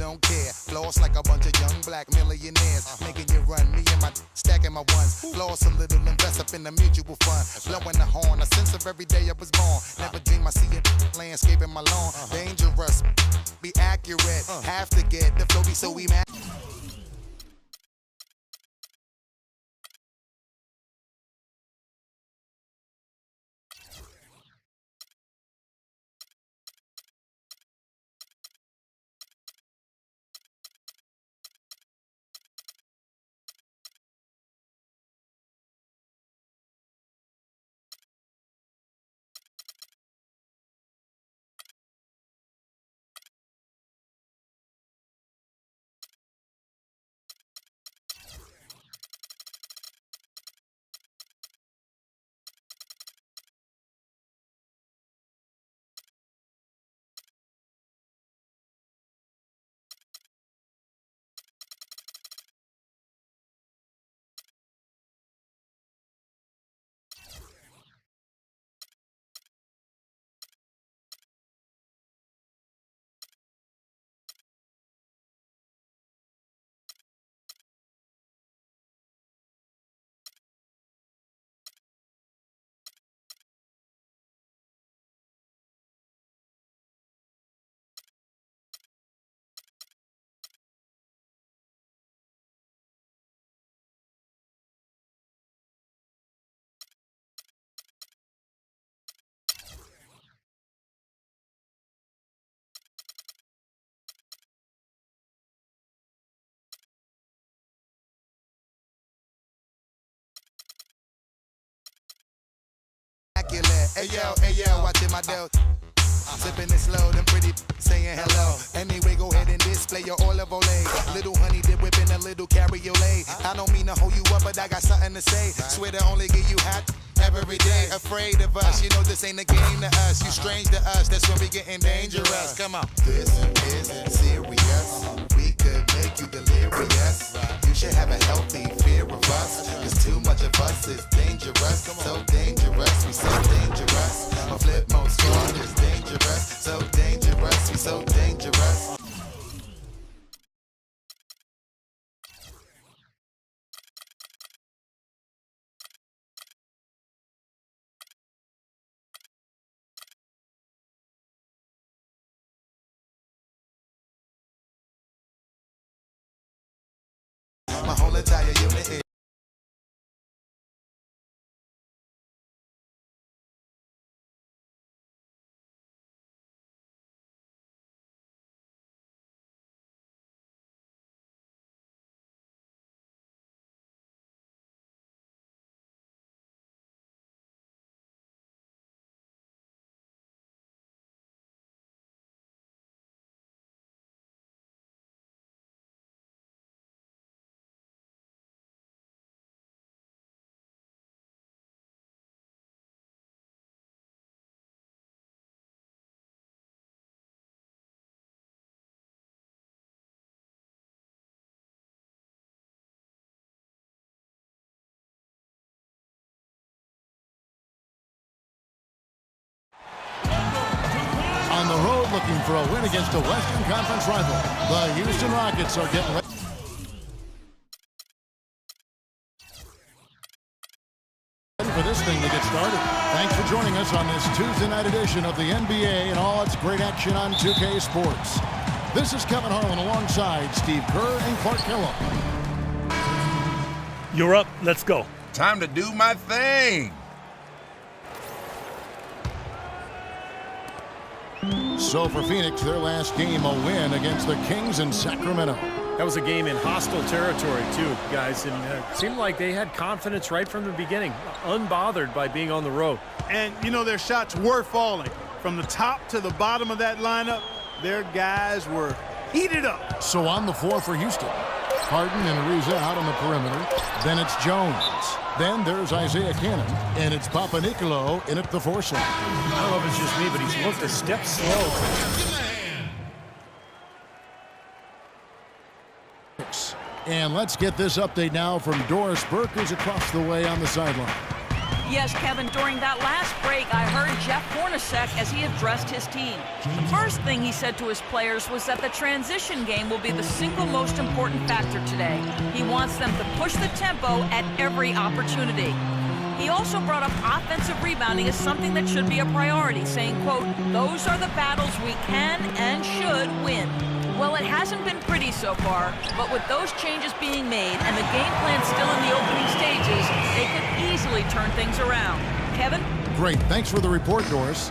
don't care. Floss like a bunch of young black millionaires. Making you run, me and my stacking my ones. Floss a little, invest up in the mutual fund. Blowing the horn, a sense of every day I was born. Never dream I see it, landscaping my lawn. Dangerous, be accurate. Have to get the flow be so we mad. Hey yo, watching my deal. Sipping it slow, them pretty saying hello. Anyway, go ahead and display your olive olay. Little honey dip whipping a little cabriolet. I don't mean to hold you up, but I got something to say. Swear to only give you hot every day. Afraid of us, you know this ain't a game to us. You strange to us, that's when we getting dangerous. Come on. This is serious. We could make you delirious. You should have a healthy fear of us. Cause too much of us is dangerous. So dangerous, we so dangerous. My flip mode strong is dangerous. So dangerous, we so dangerous. My whole entire unit is on the road looking for a win against a Western Conference rival. The Houston Rockets are getting ready for this thing to get started. Thanks for joining us on this Tuesday night edition of the NBA and all its great action on 2K Sports. This is Kevin Harlan alongside Steve Kerr and Clark Kellogg. You're up. Let's go. Time to do my thing. So for Phoenix, their last game, a win against the Kings in Sacramento. That was a game in hostile territory, too, guys. And it seemed like they had confidence right from the beginning, unbothered by being on the road. And, you know, their shots were falling. From the top to the bottom of that lineup, their guys were heated up. So on the floor for Houston, Harden and Ariza out on the perimeter. Then it's Jones. Then there's Isaiah Cannon. And it's Papanikolaou in at the 4 slot. I don't know if it's just me, but he's looked a step slow. And let's get this update now from Doris Burke, who's across the way on the sideline. Yes, Kevin, during that last break, I heard Jeff Hornacek as he addressed his team. The first thing he said to his players was that the transition game will be the single most important factor today. He wants them to push the tempo at every opportunity. He also brought up offensive rebounding as something that should be a priority, saying, quote, "Those are the battles we can and should win." Well, it hasn't been pretty so far, but with those changes being made and the game plan still in the opening stages, they could easily turn things around. Kevin? Great. Thanks for the report, Doris.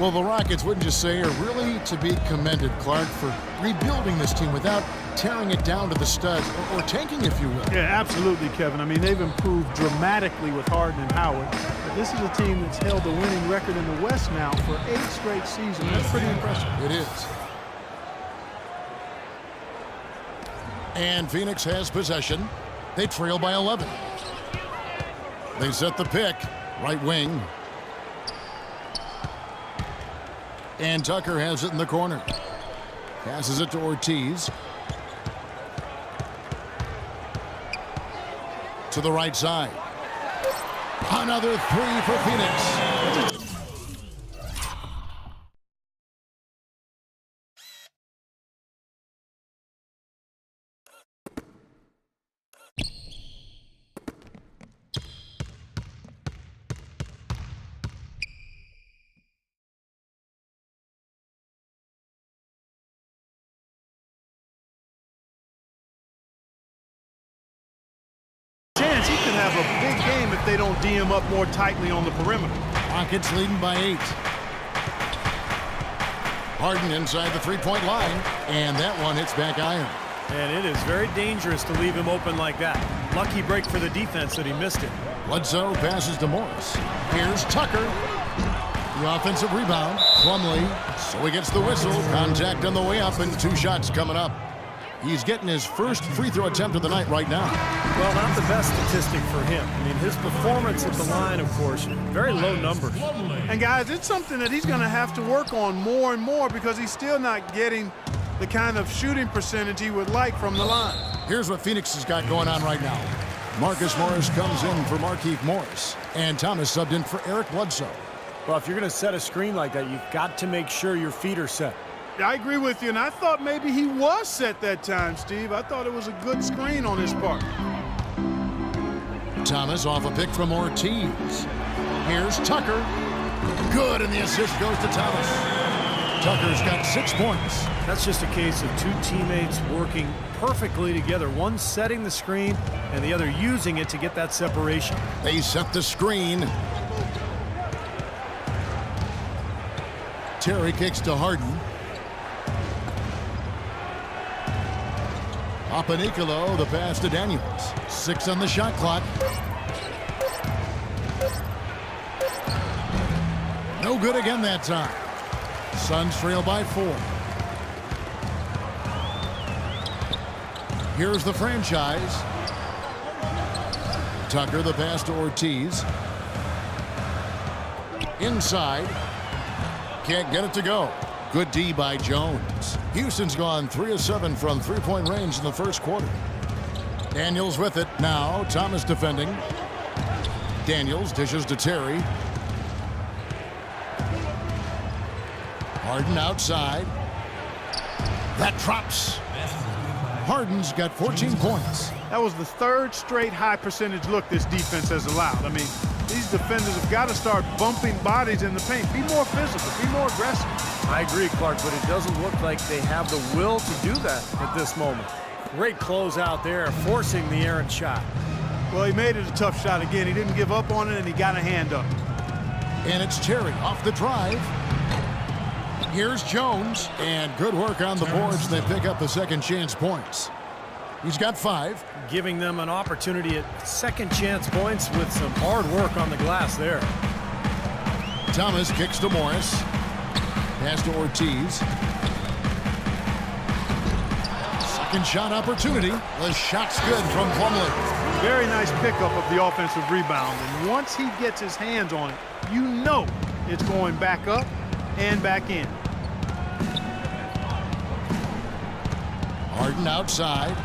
Well, the Rockets, wouldn't you say, are really to be commended, Clark, for rebuilding this team without tearing it down to the studs, or tanking, if you will. Yeah, absolutely, Kevin. I mean, they've improved dramatically with Harden and Howard. But this is a team that's held the winning record in the West now for 8 straight seasons. That's pretty impressive. It is. And Phoenix has possession. They trail by 11. They set the pick. Right wing. And Tucker has it in the corner. Passes it to Ortiz. To the right side. Another three for Phoenix. He could have a big game if they don't D him up more tightly on the perimeter. Rockets leading by 8. Harden inside the three-point line, and that one hits back iron. And it is very dangerous to leave him open like that. Lucky break for the defense that he missed it. Bledsoe passes to Morris. Here's Tucker. The offensive rebound. Plumlee. So he gets the whistle. Contact on the way up, and 2 shots coming up. He's getting his first free throw attempt of the night right now. Well, not the best statistic for him. I mean, his performance at the line, of course, very low numbers. And, guys, it's something that he's going to have to work on more and more because he's still not getting the kind of shooting percentage he would like from the line. Here's what Phoenix has got going on right now. Marcus Morris comes in for Markieff Morris, and Thomas subbed in for Eric Bledsoe. Well, if you're going to set a screen like that, you've got to make sure your feet are set. I agree with you, and I thought maybe he was set that time, Steve. I thought it was a good screen on his part. Thomas off a pick from Ortiz. Here's Tucker. Good, and the assist goes to Thomas. Tucker's got 6 points. That's just a case of 2 teammates working perfectly together. One setting the screen and the other using it to get that separation. They set the screen. Terry kicks to Harden. Papanicolo, the pass to Daniels. 6 on the shot clock. No good again that time. Suns trail by 4. Here's the franchise. Tucker, the pass to Ortiz. Inside. Can't get it to go. Good D by Jones. Houston's gone 3 of 7 from three-point range in the first quarter. Daniels with it. Now Thomas defending. Daniels dishes to Terry. Harden outside. That drops. Harden's got 14 points. That was the 3rd straight high percentage look this defense has allowed. I mean, these defenders have got to start bumping bodies in the paint. Be more physical. Be more aggressive. I agree, Clark, but it doesn't look like they have the will to do that at this moment. Great close out there, forcing the errant shot. Well, he made it a tough shot again. He didn't give up on it, and he got a hand up. And it's Terry off the drive. Here's Jones, and good work on the boards. They pick up the second chance points. He's got 5. Giving them an opportunity at second chance points with some hard work on the glass there. Thomas kicks to Morris. Pass to Ortiz. Second shot opportunity. The shot's good from Plumlee. Very nice pickup of the offensive rebound. And once he gets his hands on it, you know it's going back up and back in. Harden outside.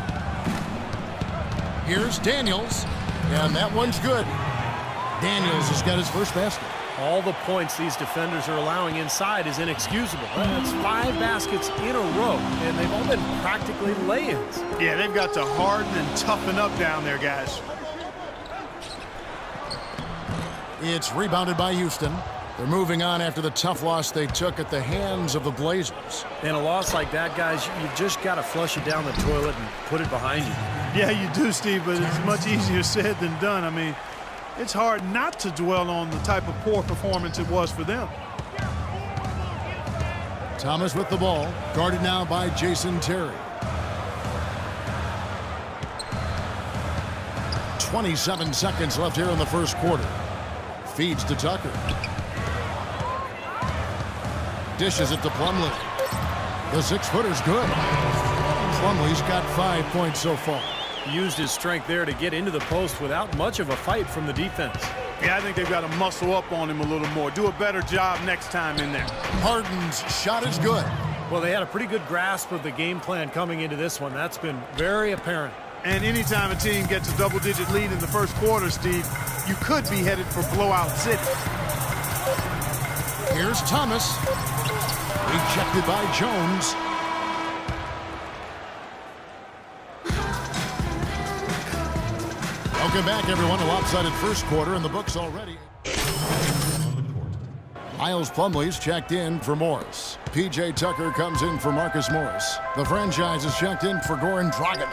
Here's Daniels. And that one's good. Daniels has got his first basket. All the points these defenders are allowing inside is inexcusable. That's 5 baskets in a row, and they've all been practically lay-ins. Yeah, they've got to harden and toughen up down there, guys. It's rebounded by Houston. They're moving on after the tough loss they took at the hands of the Blazers. And a loss like that, guys, you've just got to flush it down the toilet and put it behind you. Yeah, you do, Steve, but it's much easier said than done. I mean, it's hard not to dwell on the type of poor performance it was for them. Thomas with the ball, guarded now by Jason Terry. 27 seconds left here in the first quarter. Feeds to Tucker. Dishes it to Plumlee. The 6-footer's good. Plumlee's got 5 points so far. Used his strength there to get into the post without much of a fight from the defense. Yeah, I think they've got to muscle up on him a little more. Do a better job next time in there. Harden's shot is good. Well, they had a pretty good grasp of the game plan coming into this one. That's been very apparent. And anytime a team gets a double-digit lead in the first quarter, Steve, you could be headed for blowout city. Here's Thomas. Rejected by Jones. Welcome back, everyone. A lopsided first quarter in the books already. Miles Plumlee's checked in for Morris. P.J. Tucker comes in for Marcus Morris. The franchise is checked in for Goran Dragic.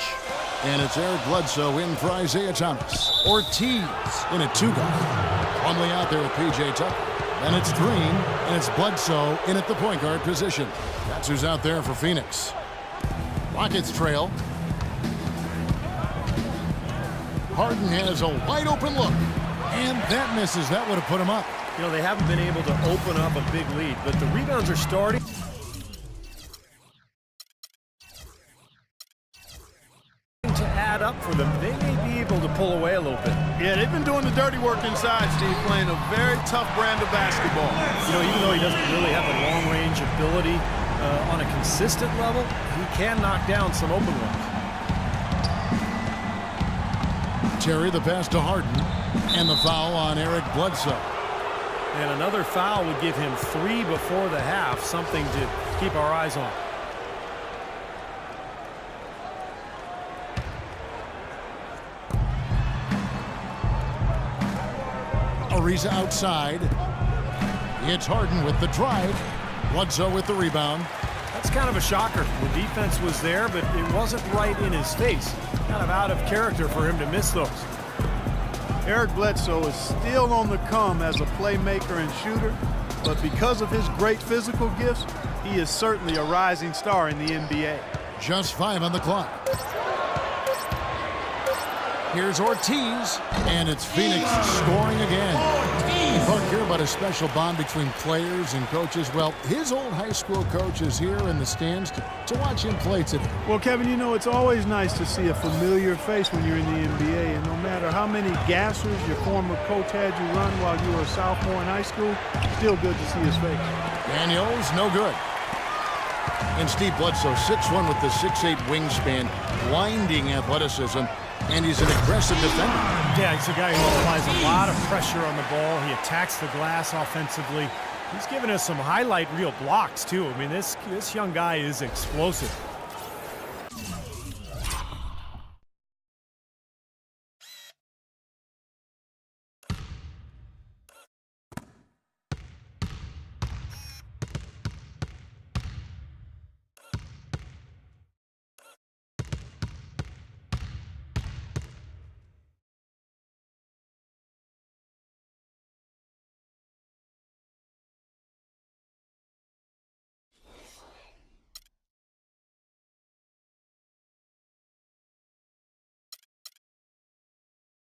And it's Eric Bledsoe in for Isaiah Thomas. Ortiz in at 2-guard. Plumlee out there with P.J. Tucker. And it's Green, and it's Bledsoe in at the point guard position. That's who's out there for Phoenix. Rockets trail. Harden has a wide open look. And that misses. That would have put him up. You know, they haven't been able to open up a big lead, but the rebounds are starting to add up for them. They may be able to pull away a little bit. Yeah, they've been doing the dirty work inside, Steve, playing a very tough brand of basketball. You know, even though he doesn't really have a long-range ability on a consistent level, he can knock down some open ones. Terry, the pass to Harden, and the foul on Eric Bledsoe. And another foul would give him 3 before the half, something to keep our eyes on. Ariza outside. It's Harden with the drive. Bledsoe with the rebound. That's kind of a shocker. The defense was there, but it wasn't right in his face. Kind of out of character for him to miss those. Eric Bledsoe is still on the come as a playmaker and shooter, but because of his great physical gifts, he is certainly a rising star in the NBA. Just 5 on the clock. Here's Ortiz, and it's Phoenix scoring again. You don't hear about a special bond between players and coaches. Well, his old high school coach is here in the stands to watch him play today. Well, Kevin, you know, it's always nice to see a familiar face when you're in the NBA, and no matter how many gassers your former coach had you run while you were a sophomore in high school, still good to see his face. Daniels, no good. And Steve Bledsoe, 6'1" with the 6'8" wingspan, blinding athleticism. And he's an aggressive defender. Yeah, he's a guy who applies a lot of pressure on the ball. He attacks the glass offensively. He's given us some highlight reel blocks, too. I mean, this young guy is explosive.